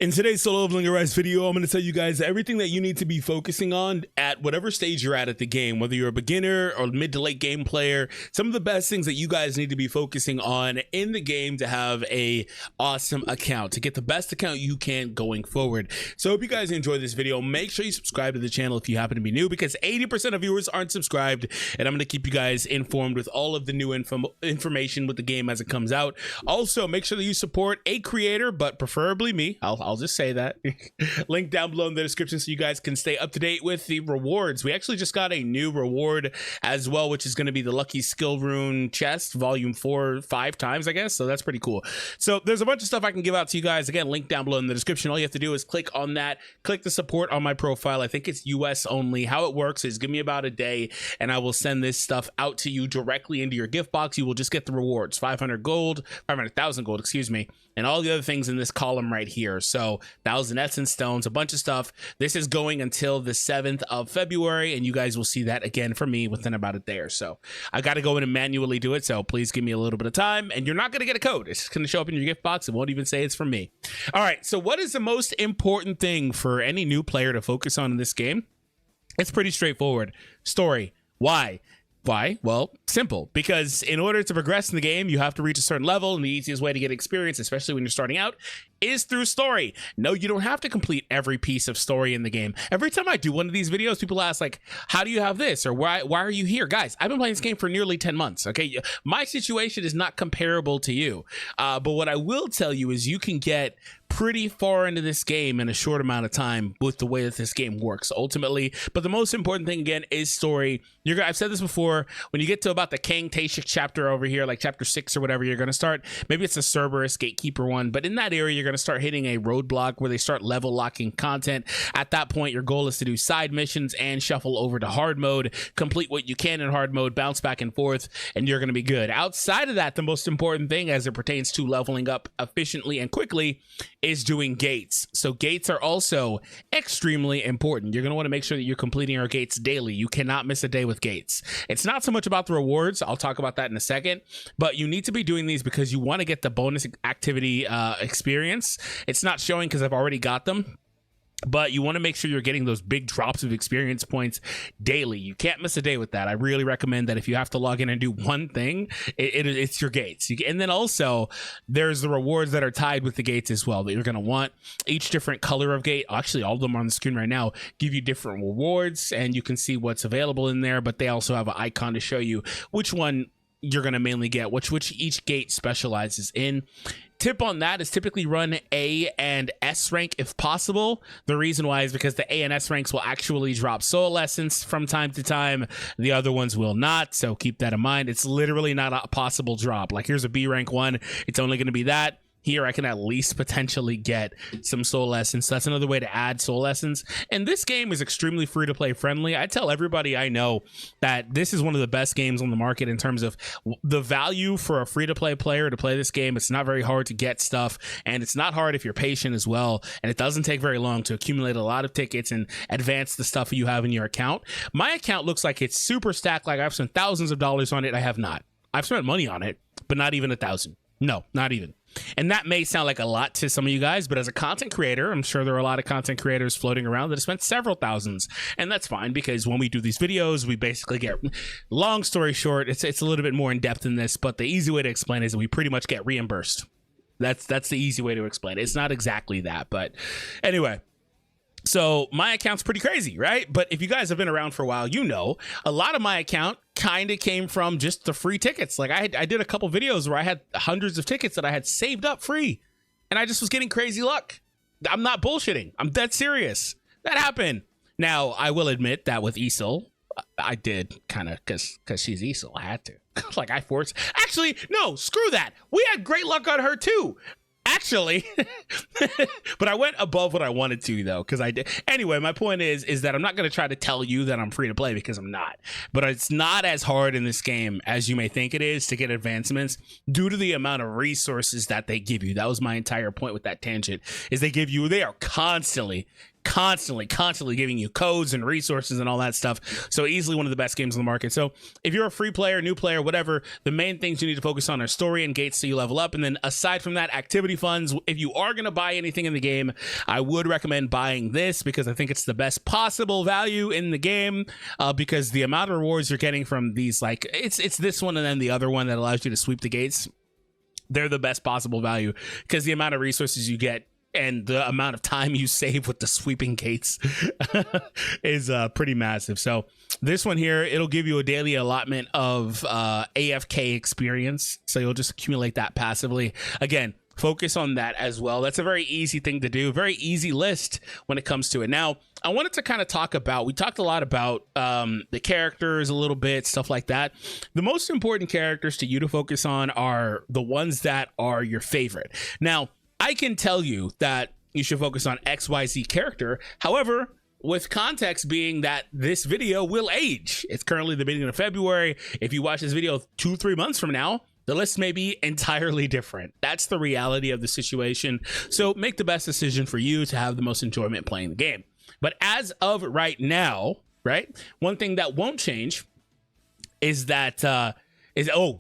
In today's solo leveling a rise video, I'm going to tell you guys everything that you need to be focusing on at whatever stage you're at the game, whether you're a beginner or mid to late game player. Some of the best things that you guys need to be focusing on in the game to have a awesome account, to get the best account you can going forward. So I hope you guys enjoyed this video. Make sure you subscribe to the channel if you happen to be new, because 80% of viewers aren't subscribed, and I'm going to keep you guys informed with all of the new information with the game as it comes out. Also, make sure that you support a creator, but preferably me. I'll just say that. Link down below in the description so you guys can stay up to date with the rewards. We actually just got a new reward as well, which is going to be the Lucky Skill Rune chest, volume 5 times, I guess. So that's pretty cool. So there's a bunch of stuff I can give out to you guys. Again, link down below in the description. All you have to do is click on that, click the support on my profile. I think it's US only. How it works is give me about a day and I will send this stuff out to you directly into your gift box. You will just get the rewards, 500 gold, 500,000 gold, excuse me, and all the other things in this column right here. So 1,000 essence stones, a bunch of stuff. This is going until the 7th of February, and you guys will see that again from me within about a day or so. I got to go in and manually do it, so please give me a little bit of time, and you're not going to get a code. It's just going to show up in your gift box. It won't even say it's from me. All right, so what is the most important thing for any new player to focus on in this game? It's pretty straightforward. Story. Why? Well, simple. Because in order to progress in the game, you have to reach a certain level, and the easiest way to get experience, especially when you're starting out, is through story. No, you don't have to complete every piece of story in the game. Every time I do one of these videos, people ask, like, how do you have this? Or why are you here? Guys, I've been playing this game for nearly 10 months, okay? My situation is not comparable to you. But what I will tell you is you can get pretty far into this game in a short amount of time with the way that this game works ultimately. But the most important thing, again, is story. I've said this before, when you get to about the Kang Taishik chapter over here, like chapter 6 or whatever, you're going to start, maybe it's a Cerberus Gatekeeper one, but in that area, you're going to start hitting a roadblock where they start level locking content. At that point, your goal is to do side missions and shuffle over to hard mode, complete what you can in hard mode, bounce back and forth, and you're going to be good. Outside of that, the most important thing as it pertains to leveling up efficiently and quickly is doing gates. So gates are also extremely important. You're going to want to make sure that you're completing your gates daily. You cannot miss a day with gates. It's not so much about the rewards. I'll talk about that in a second, but you need to be doing these because you want to get the bonus activity experience. It's not showing because I've already got them, but you want to make sure you're getting those big drops of experience points daily. You can't miss a day with that. I really recommend that if you have to log in and do one thing, it's your gates. And then also there's the rewards that are tied with the gates as well that you're going to want. Each different color of gate, actually all of them are on the screen right now, give you different rewards, and you can see what's available in there, but they also have an icon to show you which one you're going to mainly get, which each gate specializes in. Tip on that is typically run A and S rank if possible. The reason why is because the A and S ranks will actually drop soul essence from time to time. The other ones will not, so keep that in mind. It's literally not a possible drop. Like, here's a B rank one. It's only going to be that. Here I can at least potentially get some soul essence. So that's another way to add soul essence. And this game is extremely free to play friendly. I tell everybody I know that this is one of the best games on the market in terms of the value for a free to play player to play this game. It's not very hard to get stuff, and it's not hard if you're patient as well. And it doesn't take very long to accumulate a lot of tickets and advance the stuff you have in your account. My account looks like it's super stacked. Like, I've spent thousands of dollars on it. I have not. I've spent money on it, but not even 1,000. No, not even. And that may sound like a lot to some of you guys, but as a content creator, I'm sure there are a lot of content creators floating around that have spent several thousands. And that's fine, because when we do these videos, we basically get, long story short, it's a little bit more in depth than this, but the easy way to explain is that we pretty much get reimbursed. That's the easy way to explain it. It's not exactly that, but anyway. So my account's pretty crazy, right? But if you guys have been around for a while, you know a lot of my account kind of came from just the free tickets. Like, I did a couple videos where I had hundreds of tickets that I had saved up free, and I just was getting crazy luck. I'm not bullshitting. I'm dead serious. That happened. Now, I will admit that with Isel, I did kind of, because she's Isel, I had to. Like, I forced. Actually, no, screw that. We had great luck on her too. Actually, but I went above what I wanted to, though, because I did. Anyway, my point is that I'm not going to try to tell you that I'm free to play, because I'm not. But it's not as hard in this game as you may think it is to get advancements due to the amount of resources that they give you. That was my entire point with that tangent, is they are constantly constantly giving you codes and resources and all that stuff. So easily one of the best games on the market. So if you're a free player, new player, whatever, the main things you need to focus on are story and gates so you level up. And then aside from that, activity funds. If you are going to buy anything in the game, I would recommend buying this because I think it's the best possible value in the game, because the amount of rewards you're getting from these, like it's this one and then the other one that allows you to sweep the gates. They're the best possible value because the amount of resources you get and the amount of time you save with the sweeping gates is pretty massive. So this one here, it'll give you a daily allotment of AFK experience. So you'll just accumulate that passively. Again, focus on that as well. That's a very easy thing to do. Very easy list when it comes to it. Now, I wanted to kind of talk about, we talked a lot about the characters a little bit, stuff like that. The most important characters to you to focus on are the ones that are your favorite. Now, I can tell you that you should focus on XYZ character. However, with context being that this video will age. It's currently the beginning of February. If you watch this video 2-3 months from now, the list may be entirely different. That's the reality of the situation. So make the best decision for you to have the most enjoyment playing the game. But as of right now, right, one thing that won't change is that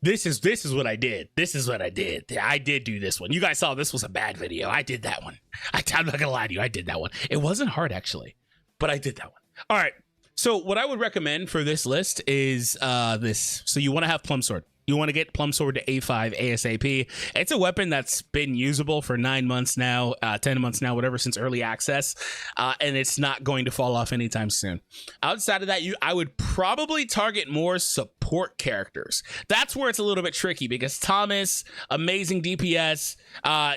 this is what I did. This is what I did. I did do this one. You guys saw this was a bad video. I did that one. I'm not gonna lie to you. I did that one. It wasn't hard actually, but I did that one. All right. So what I would recommend for this list is this. So you want to have Plum Sword. You want to get Plum Sword to A5 ASAP. It's a weapon that's been usable for 9 months now, 10 months now, whatever, since early access, and it's not going to fall off anytime soon. Outside of that, I would probably target more support characters. That's where it's a little bit tricky because Thomas, amazing DPS.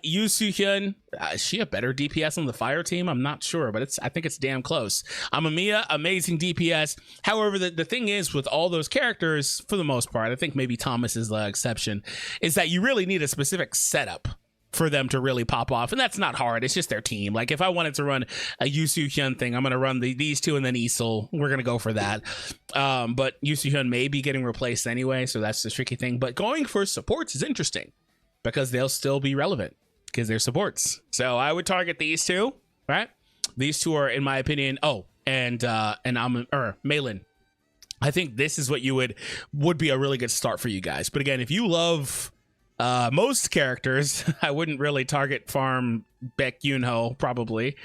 Yu Soo-hyun, is she a better DPS on the fire team? I'm not sure, but I think it's damn close. Amamiya, amazing DPS. However, the thing is with all those characters, for the most part, I think maybe Thomas is the exception, is that you really need a specific setup for them to really pop off, and that's not hard. It's just their team. Like if I wanted to run a Yu Soo-hyun thing, I'm gonna run these two and then Isol. We're gonna go for that. But Yu Soo-hyun may be getting replaced anyway, so that's the tricky thing. But going for supports is interesting because they'll still be relevant because they're supports. So I would target these two, right? These two are, in my opinion. Oh, and Malin. I think this is what would be a really good start for you guys. But again, if you love most characters, I wouldn't really target farm Baek Yoon-ho probably,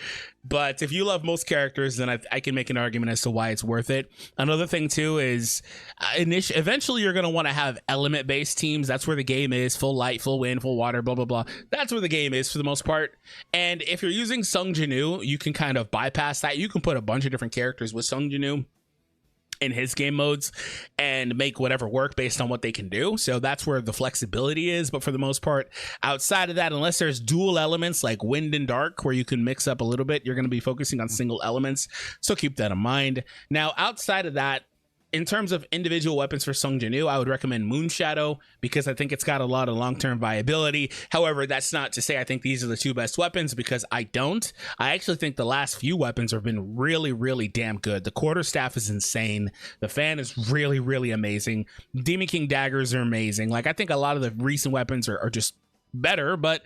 but if you love most characters, then I can make an argument as to why it's worth it. Another thing too is eventually you're going to want to have element based teams. That's where the game is. Full light, full wind, full water, blah blah blah. That's where the game is for the most part. And if you're using Sung Jin-woo, you can kind of bypass that. You can put a bunch of different characters with Sung Jin-woo in his game modes and make whatever work based on what they can do. So that's where the flexibility is. But for the most part, outside of that, unless there's dual elements like wind and dark where you can mix up a little bit, you're going to be focusing on single elements. So keep that in mind. Now, outside of that, in terms of individual weapons for Sung Jin-woo, I would recommend Moonshadow because I think it's got a lot of long-term viability. However, that's not to say I think these are the two best weapons because I don't. I actually think the last few weapons have been really, really damn good. The quarterstaff is insane. The fan is really, really amazing. Demon King daggers are amazing. Like I think a lot of the recent weapons are just better, but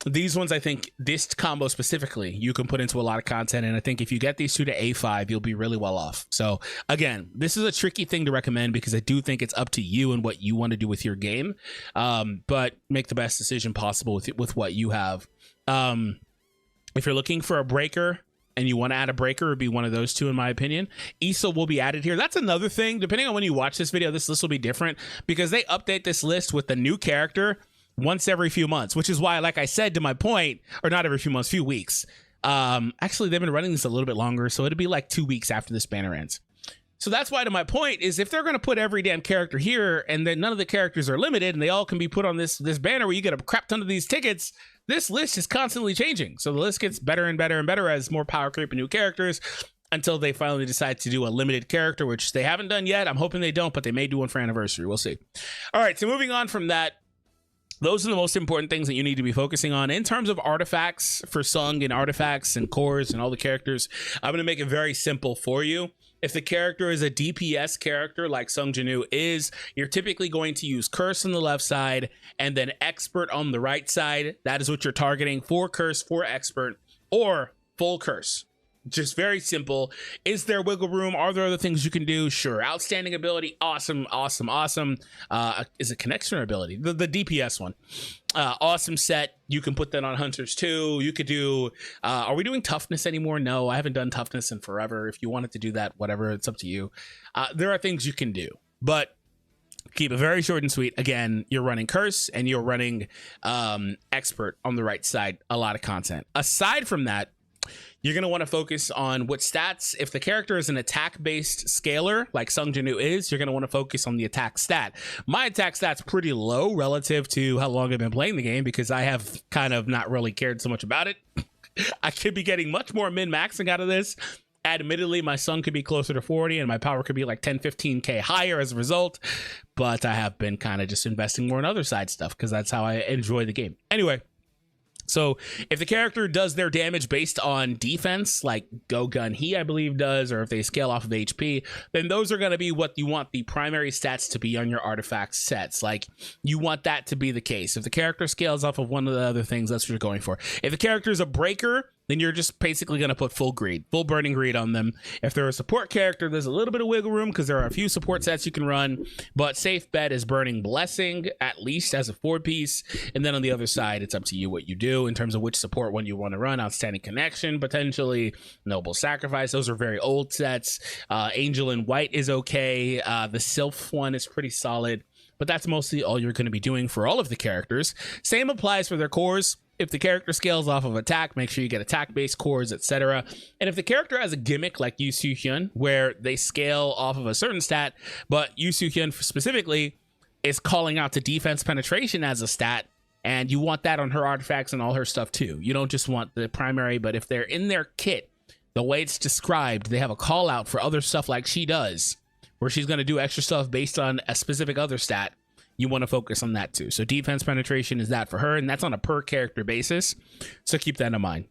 these ones, I think this combo specifically, you can put into a lot of content. And I think if you get these two to A5, you'll be really well off. So again, this is a tricky thing to recommend because I do think it's up to you and what you want to do with your game. But make the best decision possible with what you have. If you're looking for a breaker and you want to add a breaker, it would be one of those two, in my opinion. Isol will be added here. That's another thing. Depending on when you watch this video, this list will be different because they update this list with the new character once every few months, which is why, like I said, to my point, or not every few months, few weeks. Actually, they've been running this a little bit longer, so it'll be like 2 weeks after this banner ends. So that's why, to my point, is if they're going to put every damn character here and then none of the characters are limited and they all can be put on this banner where you get a crap ton of these tickets, this list is constantly changing. So the list gets better and better and better as more power creep and new characters until they finally decide to do a limited character, which they haven't done yet. I'm hoping they don't, but they may do one for anniversary. We'll see. All right, so moving on from that, those are the most important things that you need to be focusing on in terms of artifacts for Sung and artifacts and cores and all the characters. I'm going to make it very simple for you. If the character is a DPS character like Sung Jin-woo is, you're typically going to use Curse on the left side and then Expert on the right side. That is what you're targeting for Curse, for Expert, or full Curse. Just very simple. Is there wiggle room? Are there other things you can do? Sure. Outstanding ability. Awesome. Is it connection or ability? The DPS one. Awesome set. You can put that on hunters too. You could do, are we doing toughness anymore? No, I haven't done toughness in forever. If you wanted to do that, whatever, it's up to you. There are things you can do, but keep it very short and sweet. Again, you're running curse and you're running expert on the right side. A lot of content. Aside from that, you're going to want to focus on what stats. If the character is an attack-based scaler, like Sung Jin-woo is, you're going to want to focus on the attack stat. My attack stat's pretty low relative to how long I've been playing the game because I have kind of not really cared so much about it. I could be getting much more min-maxing out of this. Admittedly, my Sung could be closer to 40 and my power could be like 10-15k higher as a result. But I have been kind of just investing more in other side stuff because that's how I enjoy the game. Anyway. So if the character does their damage based on defense, like Go Gun He, I believe, does, or if they scale off of HP, then those are going to be what you want the primary stats to be on your artifact sets. Like, you want that to be the case. If the character scales off of one of the other things, that's what you're going for. If the character is a breaker, then you're just basically going to put full burning greed on them. If they're a support character, there's a little bit of wiggle room because there are a few support sets you can run, but safe bet is burning blessing, at least as a 4-piece. And then on the other side, it's up to you what you do in terms of which support one you want to run. Outstanding connection, potentially noble sacrifice. Those are very old sets. Angel in white is okay. The Sylph one is pretty solid, but that's mostly all you're going to be doing for all of the characters. Same applies for their cores. If the character scales off of attack, make sure you get attack-based cores, etc. And if the character has a gimmick like Yu Su Hyun, where they scale off of a certain stat, but Yu Su Hyun specifically is calling out to defense penetration as a stat, and you want that on her artifacts and all her stuff too. You don't just want the primary, but if they're in their kit, the way it's described, they have a call out for other stuff like she does, where she's going to do extra stuff based on a specific other stat. You want to focus on that too. So defense penetration is that for her, and that's on a per character basis. So keep that in mind.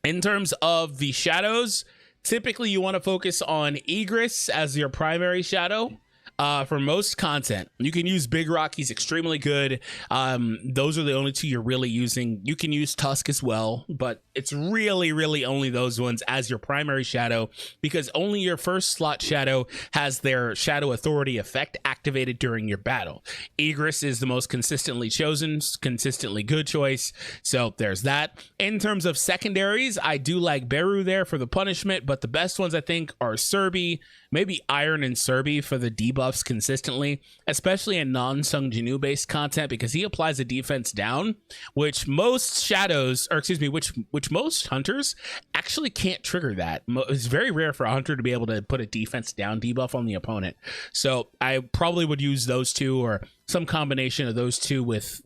In terms of the shadows, typically you want to focus on Egress as your primary shadow. For most content, you can use Big Rock. He's extremely good. Those are the only two you're really using. You can use Tusk as well, but it's really only those ones as your primary shadow, because only your first slot shadow has their shadow authority effect activated during your battle. Egress is the most consistently chosen, consistently good choice. So there's that. In terms of secondaries, I do like Beru there for the punishment, but the best ones I think are Serbi, maybe Iron and Serbi for the debuffs consistently, especially in non-Sung Jin-woo based content, because he applies a defense down, which most shadows, or excuse me, which most hunters actually can't trigger that. It's very rare for a hunter to be able to put a defense down debuff on the opponent. So I probably would use those two or some combination of those two with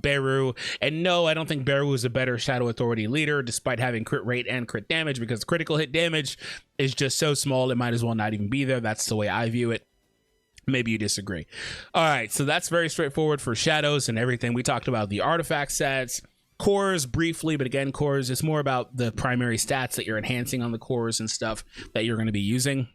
Beru. And no, I don't think Beru is a better Shadow Authority leader, despite having crit rate and crit damage, because critical hit damage is just so small, it might as well not even be there. That's the way I view it. Maybe you disagree. All right, so that's very straightforward for shadows and everything. We talked about the artifact sets, cores briefly, but again, cores is more about the primary stats that you're enhancing on the cores and stuff that you're going to be using.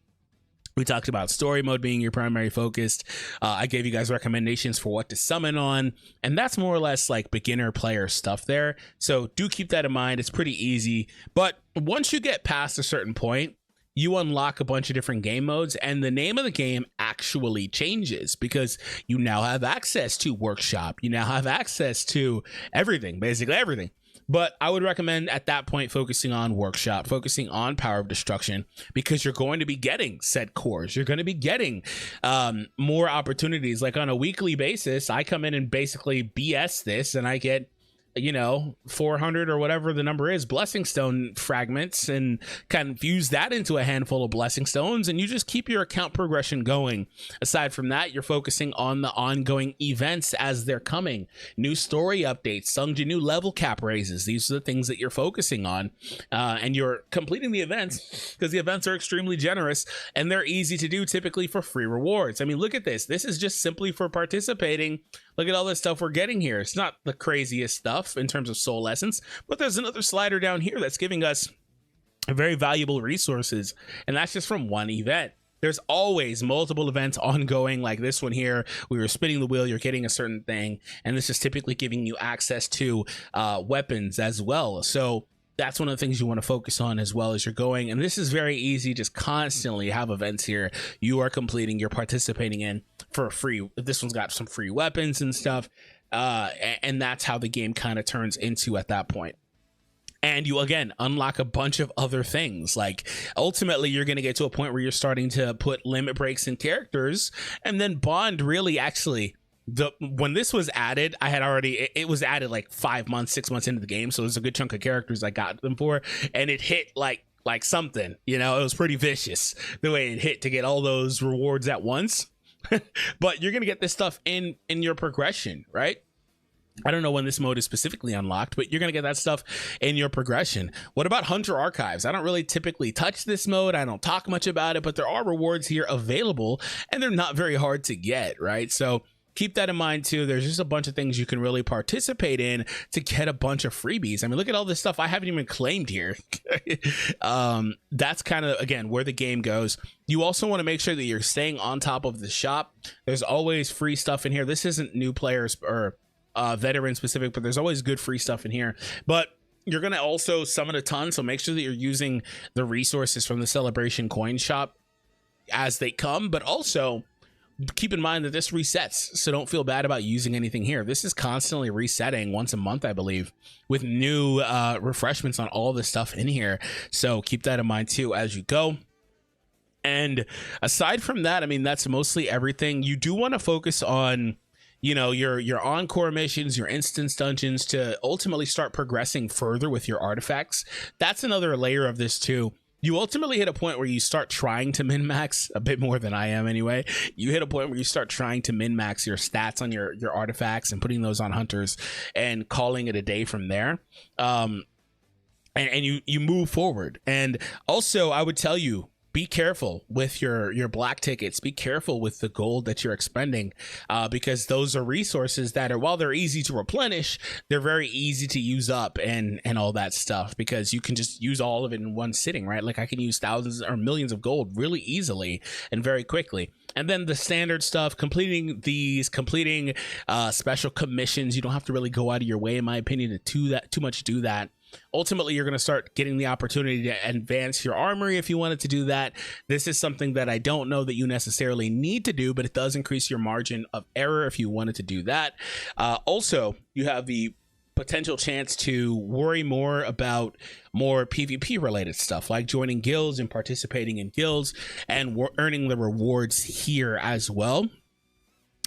We talked about story mode being your primary focus. I gave you guys recommendations for what to summon on, and that's more or less like beginner player stuff there. So do keep that in mind. It's pretty easy, but once you get past a certain point, you unlock a bunch of different game modes, and the name of the game actually changes because you now have access to Workshop. You now have access to everything, basically everything. But I would recommend at that point focusing on Workshop, focusing on Power of Destruction, because you're going to be getting set cores. You're going to be getting more opportunities. Like on a weekly basis, I come in and basically BS this, and I get, 400 or whatever the number is, blessing stone fragments, and kind of fuse that into a handful of blessing stones, and you just keep your account progression going. Aside from that, you're focusing on the ongoing events as they're coming. New story updates, Sung Jin-woo level cap raises. These are the things that you're focusing on, and you're completing the events because the events are extremely generous and they're easy to do, typically for free rewards. I mean, look at this. This is just simply for participating. Look at all this stuff we're getting here. It's not the craziest stuff in terms of soul essence, but there's another slider down here that's giving us very valuable resources, and that's just from one event. There's always multiple events ongoing, like this one here. We were spinning the wheel, you're getting a certain thing, and this is typically giving you access to weapons as well. So that's one of the things you want to focus on as well as you're going. And this is very easy. Just constantly have events here you are completing, you're participating in for free. This one's got some free weapons and stuff. And that's how the game kind of turns into at that point. And you again unlock a bunch of other things. Like ultimately you're going to get to a point where you're starting to put limit breaks in characters, and then Bond really actually, when this was added, I had already, it was added like 5 months, 6 months into the game, so there's a good chunk of characters I got them for, and it hit like something, you know, it was pretty vicious the way it hit to get all those rewards at once. But you're gonna get this stuff in your progression, right? I don't know when this mode is specifically unlocked, but you're going to get that stuff in your progression. What about Hunter Archives? I don't really typically touch this mode. I don't talk much about it, but there are rewards here available, and they're not very hard to get, right? So keep that in mind too. There's just a bunch of things you can really participate in to get a bunch of freebies. I mean, look at all this stuff I haven't even claimed here. That's kind of, again, where the game goes. You also want to make sure that you're staying on top of the shop. There's always free stuff in here. This isn't new players or veteran specific, but there's always good free stuff in here. But you're going to also summon a ton, so make sure that you're using the resources from the Celebration coin shop as they come. But also keep in mind that this resets, so don't feel bad about using anything here. This is constantly resetting once a month, I believe, with new refreshments on all the stuff in here. So keep that in mind too as you go. And aside from that, I mean, that's mostly everything. You do want to focus on, you know, your encore missions, your instance dungeons, to ultimately start progressing further with your artifacts. That's another layer of this too. You ultimately hit a point where you start trying to min-max, a bit more than I am anyway. You hit a point where you start trying to min-max your stats on your artifacts and putting those on hunters and calling it a day from there. And you move forward. And also I would tell you, be careful with your black tickets. Be careful with the gold that you're expending, because those are resources that are, while they're easy to replenish, they're very easy to use up and all that stuff, because you can just use all of it in one sitting, right? Like I can use thousands or millions of gold really easily and very quickly. And then the standard stuff, completing special commissions. You don't have to really go out of your way, in my opinion, to too much do that. Ultimately, you're going to start getting the opportunity to advance your armory if you wanted to do that. This is something that I don't know that you necessarily need to do, but it does increase your margin of error if you wanted to do that. Also, you have the potential chance to worry more about more PvP related stuff, like joining guilds and participating in guilds and earning the rewards here as well.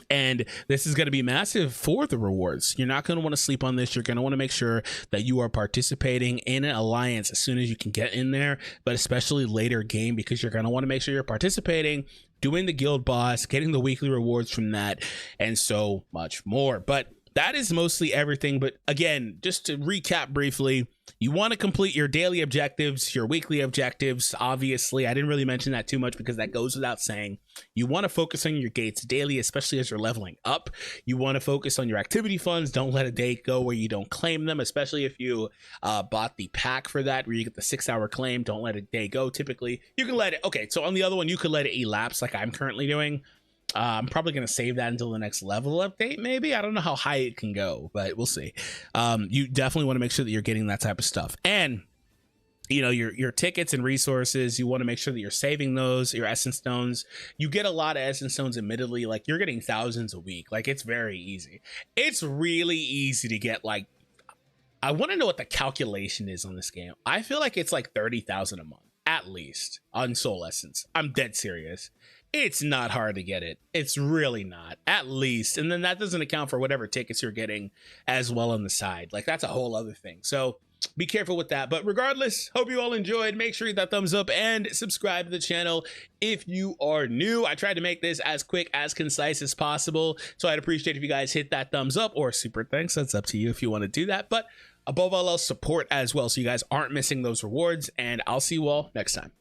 And this is going to be massive for the rewards. You're not going to want to sleep on this. You're going to want to make sure that you are participating in an alliance as soon as you can get in there, but especially later game, because you're going to want to make sure you're participating, doing the guild boss, getting the weekly rewards from that, and so much more. But that is mostly everything. But again, just to recap briefly, you want to complete your daily objectives, your weekly objectives. Obviously, I didn't really mention that too much because that goes without saying. You want to focus on your gates daily, especially as you're leveling up. You want to focus on your activity funds. Don't let a day go where you don't claim them, especially if you bought the pack for that, where you get the 6-hour claim. Don't let a day go. Typically, you can let it. Okay, so on the other one, you could let it elapse like I'm currently doing. I'm probably going to save that until the next level update, maybe. I don't know how high it can go, but we'll see. You definitely want to make sure that you're getting that type of stuff. And, you know, your tickets and resources, you want to make sure that you're saving those, your essence stones. You get a lot of essence stones, admittedly. Like, you're getting thousands a week. Like, it's very easy. It's really easy to get, like, I want to know what the calculation is on this game. I feel like it's like 30,000 a month, at least, on Soul Essence. I'm dead serious. It's not hard to get it. It's really not, at least. And then that doesn't account for whatever tickets you're getting as well on the side. Like, that's a whole other thing. So be careful with that. But regardless, hope you all enjoyed. Make sure you hit that thumbs up and subscribe to the channel if you are new. I tried to make this as quick, as concise as possible. So I'd appreciate if you guys hit that thumbs up or super thanks. That's up to you if you want to do that. But above all else, support as well, so you guys aren't missing those rewards. And I'll see you all next time.